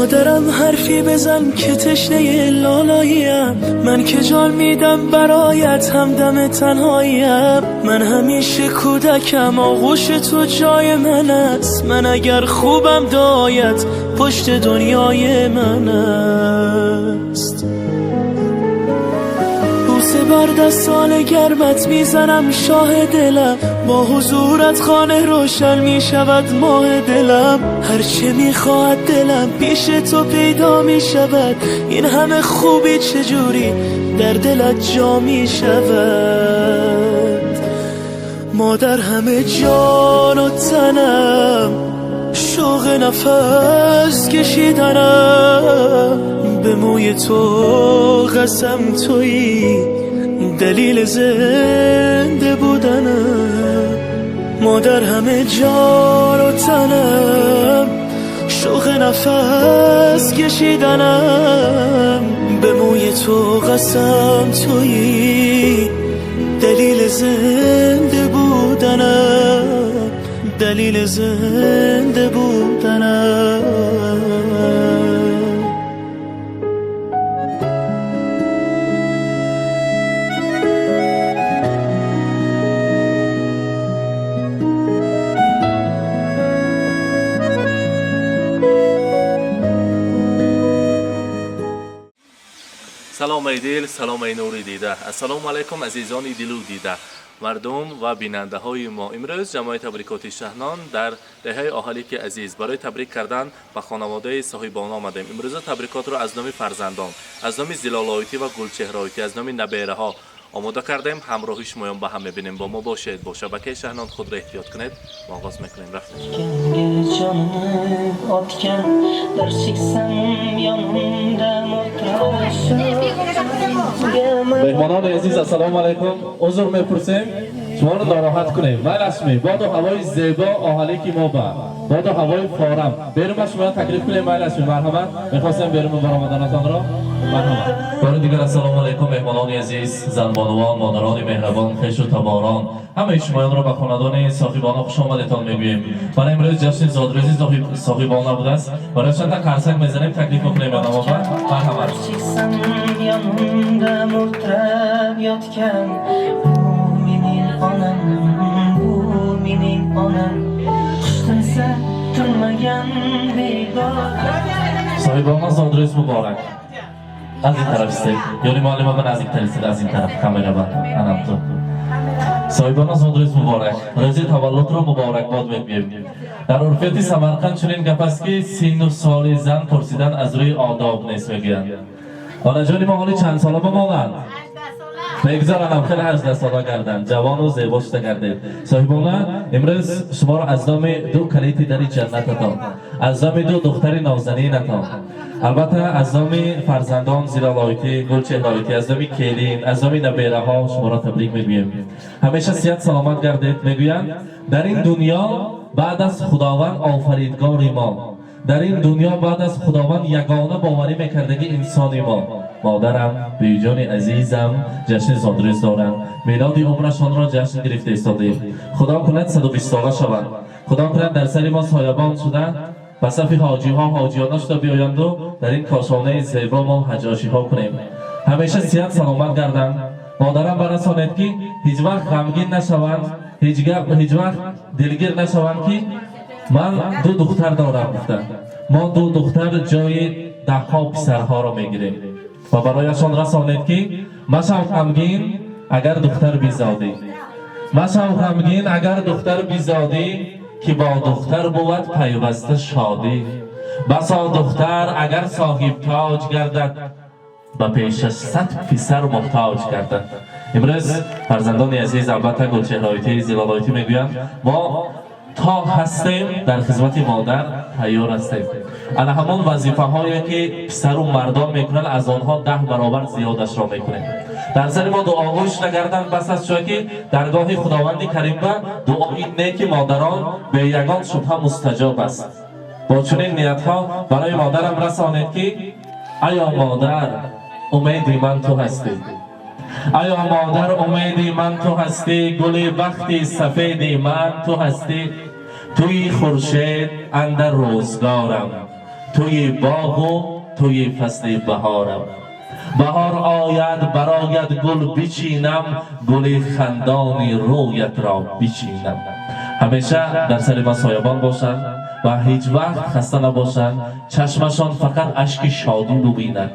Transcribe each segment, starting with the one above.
مادرم حرفی بزن که تشنه لالاییم، من که جان میدم برایت همدم تنهاییم. من همیشه کودکم آغوش تو جای من است، من اگر خوبم دایت پشت دنیای من است. بوسه بر دستان گرمت میزنم شاه دلم، با حضورت خانه روشن میشود ماه دلم. هرچه میخواد دلم پیش تو پیدا میشود، این همه خوبی چجوری در دلت جا میشود. مادر همه جان و تنم، شوق نفس کشیدنم، به موی تو قسم تویی دلیل زنده بودنم. مادر همه جان و تنم، شوق نفس کشیدنم، به موی تو قسم تویی دلیل زنده بودنم، دلیل زنده بودنم. سلام ای دل، سلام ای نور دیده. السلام علیکم عزیزان دل و دیده، مردم و بیننده های ما. امروز جمع تبریکات شهنان در دهه اهالیک عزیز برای تبریک کردن به خانواده صاحبان آمدیم. امروز تبریکات را از نام فرزندان، از نام زلالایتی و گلچهرایتی، از نام نبیره ها آماده کردیم. همراه شمایان با هم میبینیم. با ما باشید، با شبکه شهنان خود را احتیاط کنید. ما آغاز میکنیم. رفتیم. مهمانان عزیز السلام علیکم. عذر میپرسیم شما رو ناراحت کنیم. من اسمی باد و هوای زیبا اهالیکی ما باد و هوای فارم بریم شما تکلیف کنیم. من اسمی مرحمت میخواستم بریم برآمدنتان را مرحمت. بار دیگر السلام علیکم مهمانان عزیز، زنبانوان، مادران مهربان، خویش و تباران، همه شمایان را به خاندان صاحبانه خوش آمدتان میگوییم. برای امروز جشن زادروزی صاحبانه بوده است. برای چند تا قرصک میزنیم تکلیف کنیم. مرحمت. yanımda murtab yotgan bu mening onam, bu mening onam, qushtinsa turmagan bedor. صاحبان زادروز مبارک. از این طرف استید یعنی معلم من از این طرف استید، از این طرف کاملا بند انم تو. صاحبان زادروز مبارک، روز تولد را مبارک باد میگوییم. در عرفیت سمرقند چنین گپ است که سن و سال زن پرسیدن از روی آداب نیست میگویند. آنها جانی ما حالی چند ساله بمانند؟ میگذارم خیلی 18 ساله گردن، جوان و زیبا شده گردید. صاحبانه امروز شما را از نام دو کلیتی در جنتتان، از نام دو دختر نازنینتان، البته از نام فرزندان زیرالایتی، گلچهرایتی، از نام کلین، از نام نبیره ها شما را تبریک میگوییم. همیشه صحت سلامت گردید. میگویند در این دنیا بعد از خداوند آفریدگار ما، در این دنیا بعد از خداوند یگانه باوری میکردگی انسانی ما. مادرم بیجان عزیزم جشن زادروز دارند. میلاد عمرشان را جشن گرفته ایستادیم. خدا کند 120 ساله شوند. خدا کند در سر ما سایبان شدن و صف حاجی ها حاجیانش را بیایند و در این کاشانه زیبا ما حجاشی ها کنیم. همیشه صحت سلامت گردند. مادرم برسانید که هیچ وقت غمگین نشوند، هیچ وقت دلگیر نشوند که من دو دختر دارم گفتن. ما دو دختر جای 10 پسرها را میگیریم و برایشان رسانید که مشو غمگین اگر دختر بیزادی، مشو غمگین اگر دختر بیزادی، که با دختر بود پیوسته شادی. بسا دختر اگر صاحب تاج گردد، به پیشش 100 پسر محتاج گردد. امروز فرزندان عزیز البته گلچهرایتی زلالایتی میگویند ما تا هستیم در خدمت مادر تیار هستیم. انا همان وظیفه هایی که پسر و مردان میکنن از آنها 10 برابر زیادش را میکنیم. در سر ما دعاگوش نگردن بس است چون که درگاه خداوند کریم و دعای نیک مادران به یگان شبه مستجاب است. با چنین نیت ها برای مادرم رسانید که ایا مادر امیدی من تو هستی، ایا مادر امیدی من تو هستی، گل بختی سفیدی من تو هستی. توی خورشید اندر روزگارم، توی باغ و توی فصل بهارم. بهار آید براید گل بچینم، گل خندان رویت را بچینم. همیشه در سر ما سایبان باشند و هیچ وقت خسته نباشند. چشمشان فقط اشک شادی ببیند.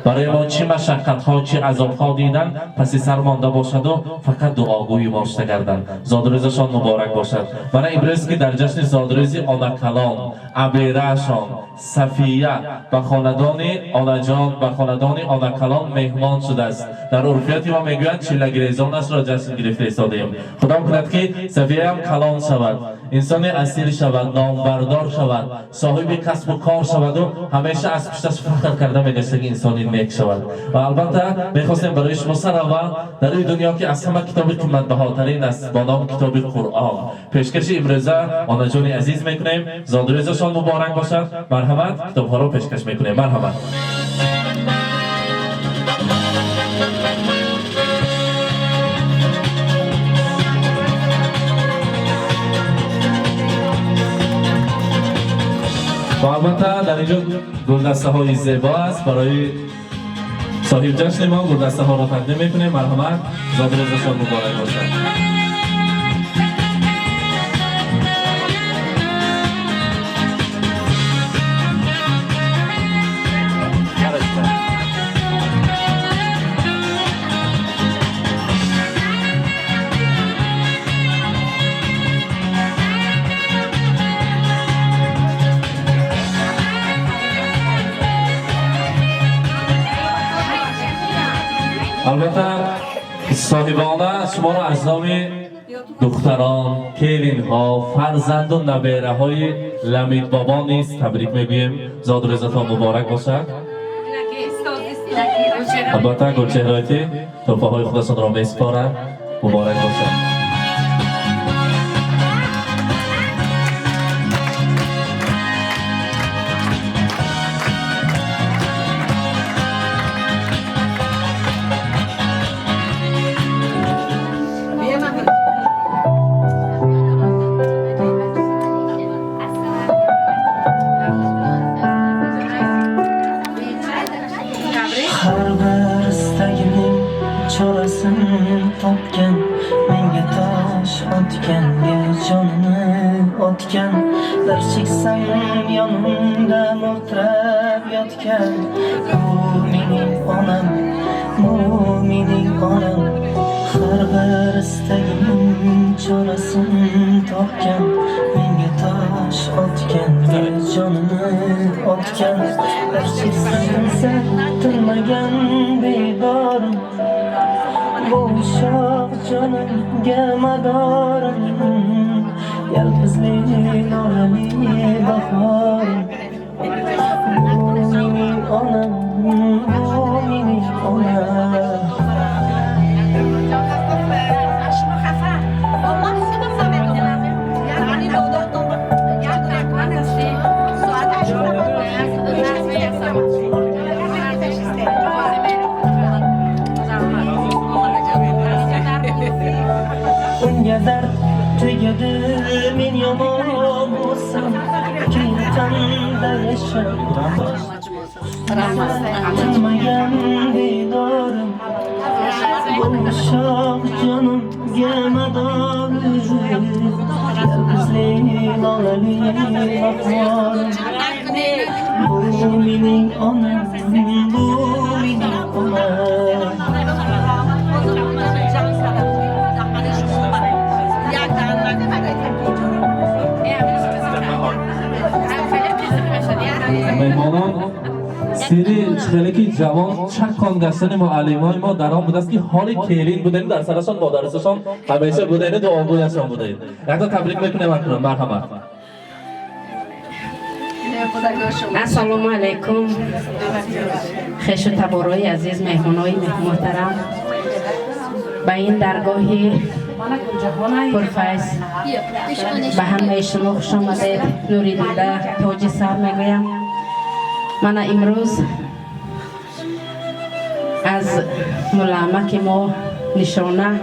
برای ما چه مشقت ها چه عذاب ها دیدن پس سر مانده باشد و فقط دعاگوی باشته گردند. زادروزشان مبارک باشد. برای امروز که در جشن زادروزی آنا کلان، عبیرهشان، صفیه و خاندان آنا جان و خاندان آنا کلان مهمان شده است. در عرفیت ما میگویند چیلگریزانش را جشن گرفته ایستادیم. خدا کند که صفیه هم کلان شود، انسان اصیل شود، نامبردار شود، صاحب کسب و کار شود و همیشه از پشتش فخر کرده میگشته که انسانی نیک شود. و البته میخواستیم برای شما سراغ در این دنیا که از همه کتاب قیمت‌بهاترین است با نام کتاب قرآن پیشکش امروزه آنا جان عزیز میکنیم. زادروزشان مبارک باشد. مرحمت کتاب‌ها را پیشکش میکنیم. مرحمت. و البته در اینجا گلدسته های زیبا است. برای صاحب جشن ما گلدسته ها را تقدیم میکنیم. مرحمت. زادروزشان مبارک باشد. البته صاحبانه شما را از نام دختران، کلین ها، فرزند و نبیره های لمید بابا نیز تبریک میگوییم. زادروزتان مبارک باشد. البته گلچهرهایتی تحفه های خودشان را میسپارند. مبارک باشد. Topgan, menga tosh otgan, jonini otgan, bir cheksam yonimda mo'ltirab yotgan. Bu mening onam, bu mening onam. Har bir istagimning chorasini topgan, menga tosh otgan, jonini otgan. Bir cheksam turmagan bedorim, bu shoh jonimga madorim, yalqizli nolali bahorim. Bu mening onam, bu mening onam. Unga dard tegadi, men yomon bo'lsam, kayfimda yashab turmagan bedorim, bu shoh jonimga madorim, yalqizli nolali bahorim. Bu mening onam, bu mening onam. مهمانان سری چخلکی جوان چکان گشتن معلمای ما در آن بود است که حال کلین بودن در سرشان مادرسشان همیشه بودن دعاگویشان بودن. یک تا تبریک میکنم اکنون. مرحبا. السلام علیکم. خوش و تبارای عزیز مهمانای محترم به این درگاهی پرفیض به همه شما خوش آمدید. نوری دیده تاج سر میگویم. من امروز از ملامک ما نشانه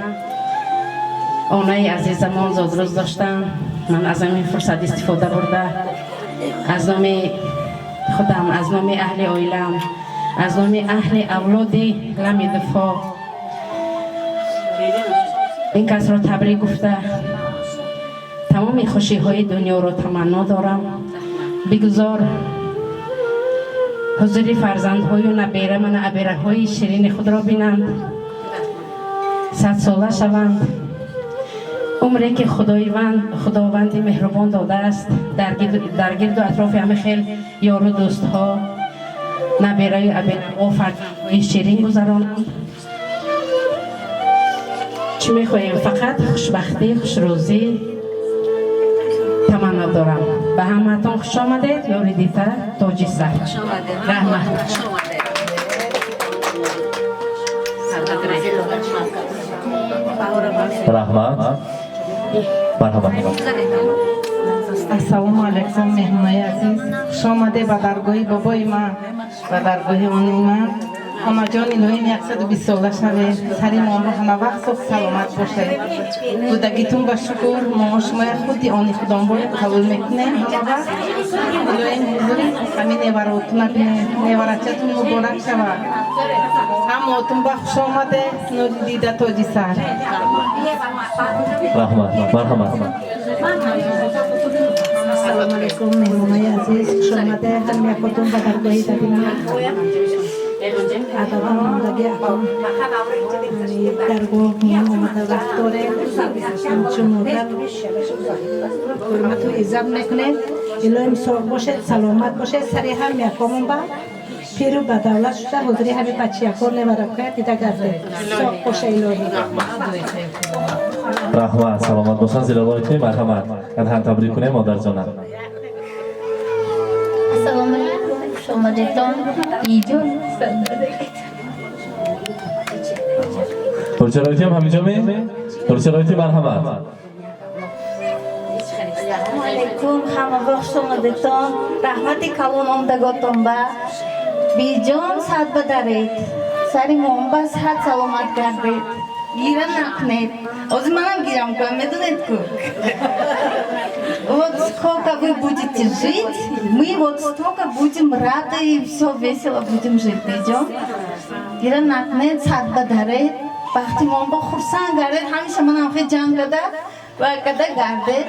آنای عزیزمان زادروز داشتم. من از این فرصت استفاده برده از نام خودم، از نام اهل اویلم، از نام اهل اولاد لمی دفاع این کس را تبریک گفته تمام خوشی های دنیا را تمنا دارم. بگذار حضور فرزند های و نبیره من عبیره های شیرین خود را بینند، 100 ساله شوند، عمری که خداوند مهربان داده است در گرد و اطراف همه خیل یار و دوست ها نبیره و فرزند های شیرین گذرانند. چی میخواهیم؟ فقط خوشبختی، خوشروزی تمنا دارم. به همتون خوش آمدید. یاری دیتا تاجی سر رحمت. رحمت مرحبا. السلام علیکم مهمانای عزیز، خوش آمده به درگاه بابای من و درگاه من. اما جان الهیم 120 ساله شوه، سری ماما همه وقت صبح سلامت باشه. بودگیتون با شکر ماما شما خودی آنی خودم باید قبول میکنه. همه وقت الهیم حضوری همین نیوراتون نیوراتتون مبارک شوه. هماتون با خوش آمده. نور دیده تاجی سر. رحمت مرحبا. السلام علیکم مهمانای عزیز، خوش آمده. همه خودتون به درگاهی دبیرم. ادبان ماندگی اقام درگاه میان اومده وقت داره همچون مادر حرمت و عزت میکنه. الهیم ساق باشه، سلامت باشه. سری هم یکامون با پیر و بدولت شده حضوری همه بچه یکار نورکه دیده گرده. ساق باشه الهی. رحمت سلامت باشن. زیر لایتی مرحمت ادهن تبریک کنه مادر جانم. السلام علیکم شما دیدان ایجون پرچه لایتی هم همینجا می؟ پرچه لایتی مرحمت. السلام علیکم همه وقت شما دیدان رحمتی کلون آمدگاتون با بیجان صد بدارید سری مومبا صد سلامت گردید گیرم نکنید. از منم гирам کنم میدونید که вот сколько вы будете жить, мы вот столько будем рады и все весело будем жить, идем. گیرم نکنید صد بدارید وقتی مومبا خورسان گردید همیشه منم خیلی جان کده و کده گردید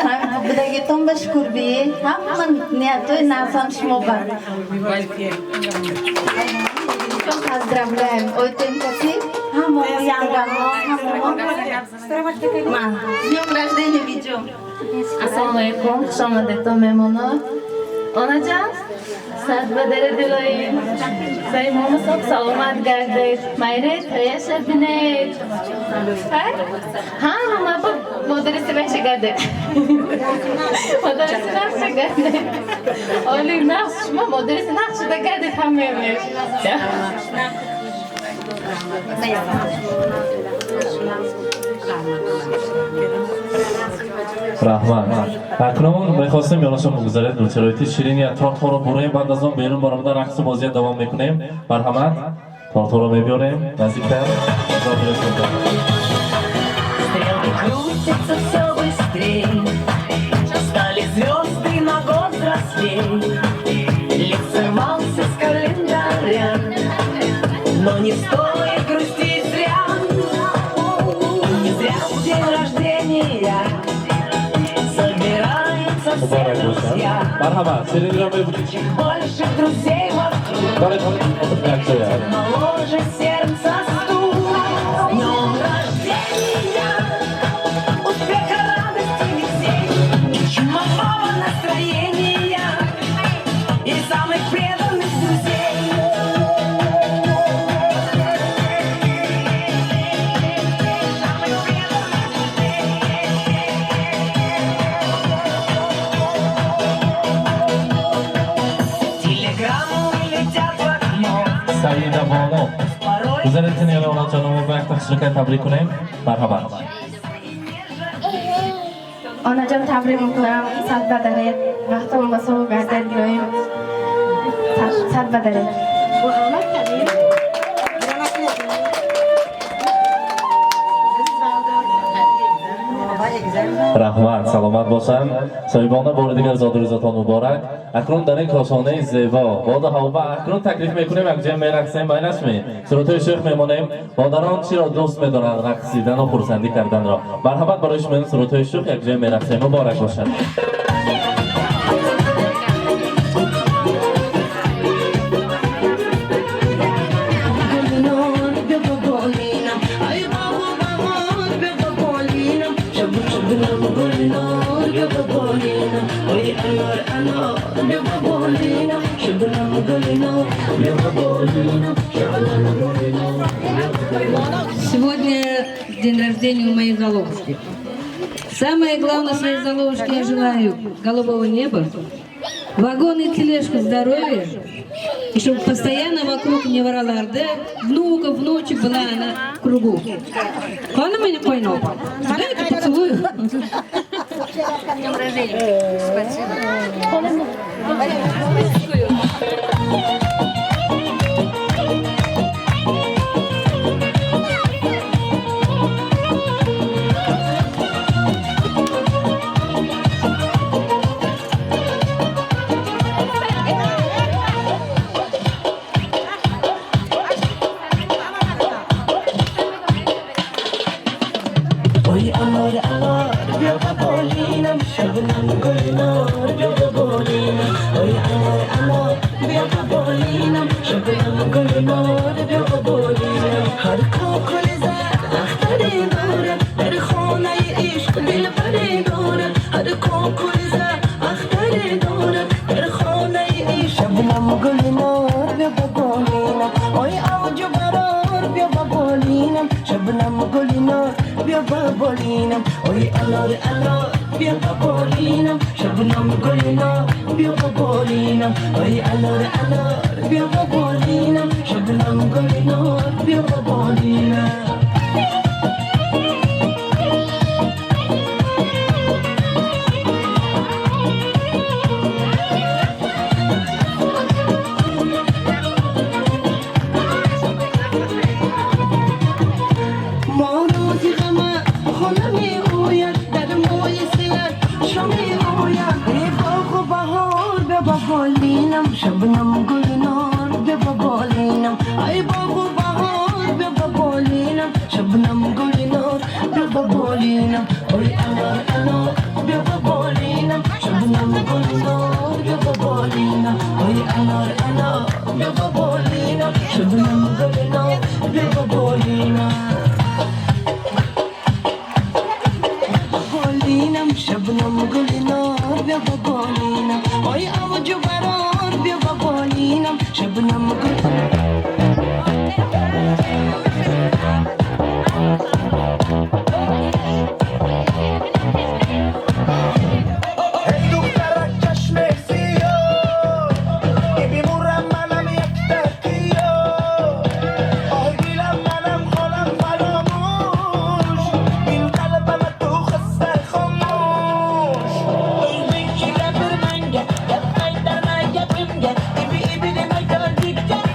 هم بدگیتون بشکر بیه هم من نیتوی نازم شما بر поздравляем ой тенкати хамо янгамо хамо ман с днем рождения видео. Ассаламу алейкум хуш омадед меҳмонон. Онаҷон сад ба дари дилои сари момо соҳ саломат гардед майред яша бинед ҳама ба модариси баша гардед модариси нақша гардед оли нақш шумо модариси нақш шуда гардед ҳамаёнеш رحمت اکنون میخواستیم یالا شما بگذارید نوچرایتی شیرینی تارت ها رو براییم. بعد از اون بیرون برامده رقص و بازی دوام میکنیم. مرحمت تارت ها رو میبیاریم نزدیکتر. Стрелки крутятся все быстрее, стали звезды на год взрослей. Лет сорвался с календаря, но не стоит грустить зря. Не зря в день рождения собираются все друзья. Чем больше друзей вокруг, моложе сердце стук. С днем рождения, успеха, радости, веселья, чумового настроения и самых преданных друзей. Телеграммы летят в окно. سعید بانو بذارید یالا اونا جانمو به تشریکت تبریک کنیم. مرحبا. Onajon tabrik میکنم صد بدارید وقتمون با صبح گردید بیاییم صد بدارید. Baba egzem رحمت سلامت باشن. صاحبان بار دیگر زاد و روزتان مبارک. اکنون در این کاشانه زیبا باد هوا اکنون تکلیف میکنیم یک جمع میرقصیم بینش می سرودهای شیخ میمانیم. مادران چی را دوست میدارند رقصیدن و خرسندی کردن را. مرحبت برایش من سرودهای شیخ یک جمع میرقصیم مبارک باشن. Сегодня день рождения у моей заловушки. Самое главное своей заловушке я желаю голубого неба, вагон и тележку здоровья, и чтобы постоянно вокруг не вараларды, внуков, внучек была она в кругу. Ханым меня понял? Дайте поцелую. Днем рождения. Спасибо. Ibi ibi de my girl, big girl,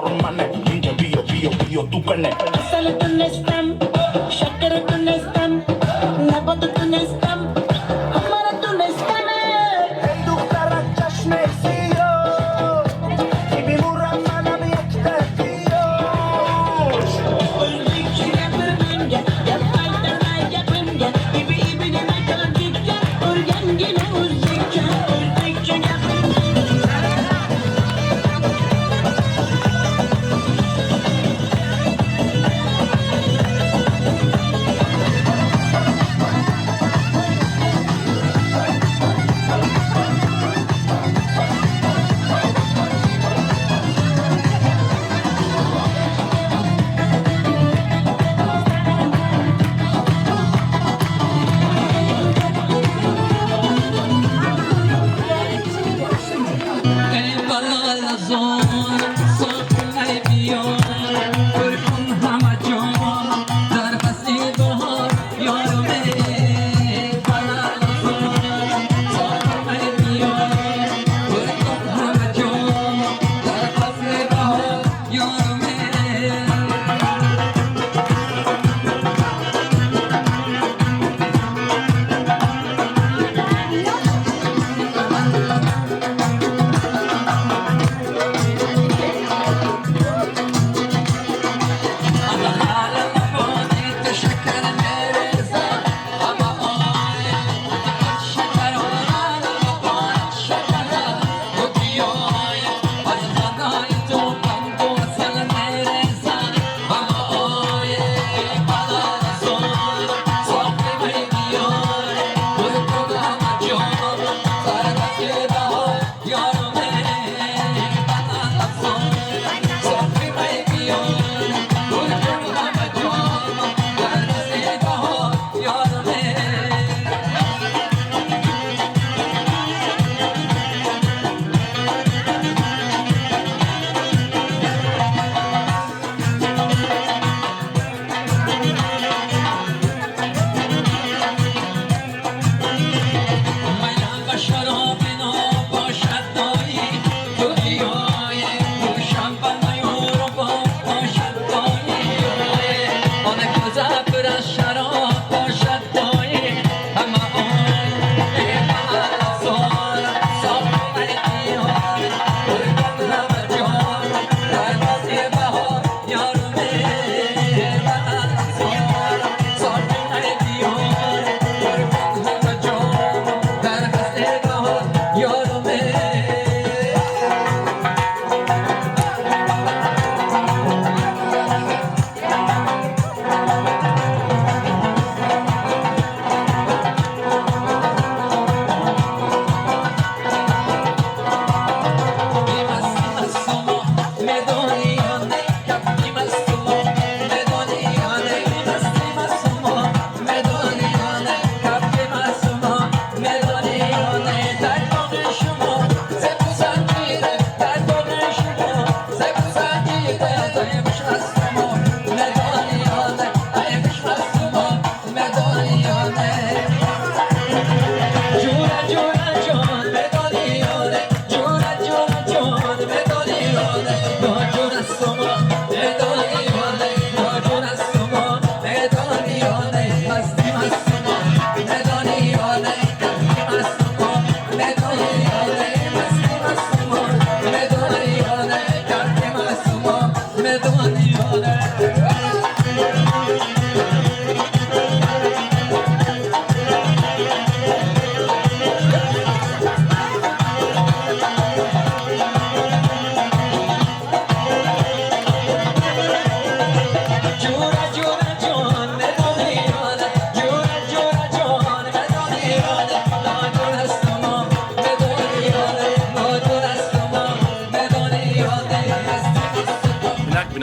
منه اینجا بیا بیا بیا تو کنه اصل تونستم شکر تونستم لبات تونستم همه را تونستم ای دختر چشم سیاه ای بیمورم منم یک تحتیاش Özgürce yapırınca yapmaydan yapınca gibi gibi demek öldükçe örgen yine uzdukça öldükçe yapınca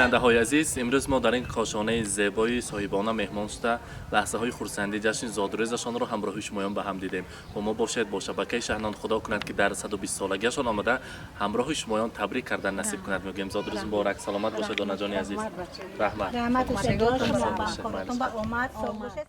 بیننده های عزیز، امروز ما در این کاشانه زیبای صاحبانه مهمان شده لحظه های خرسندی جشن زادروزشان را همراه شمایان به هم دیدیم. با ما باشید، با شبکه شهنان خدا کند که در 120 سالگیشان آمده همراه شمایان تبریک کردن نصیب کند. میگیم زادروز مبارک، سلامت باشید دانا جان عزیز. رحمت. رحمت و شکر شما.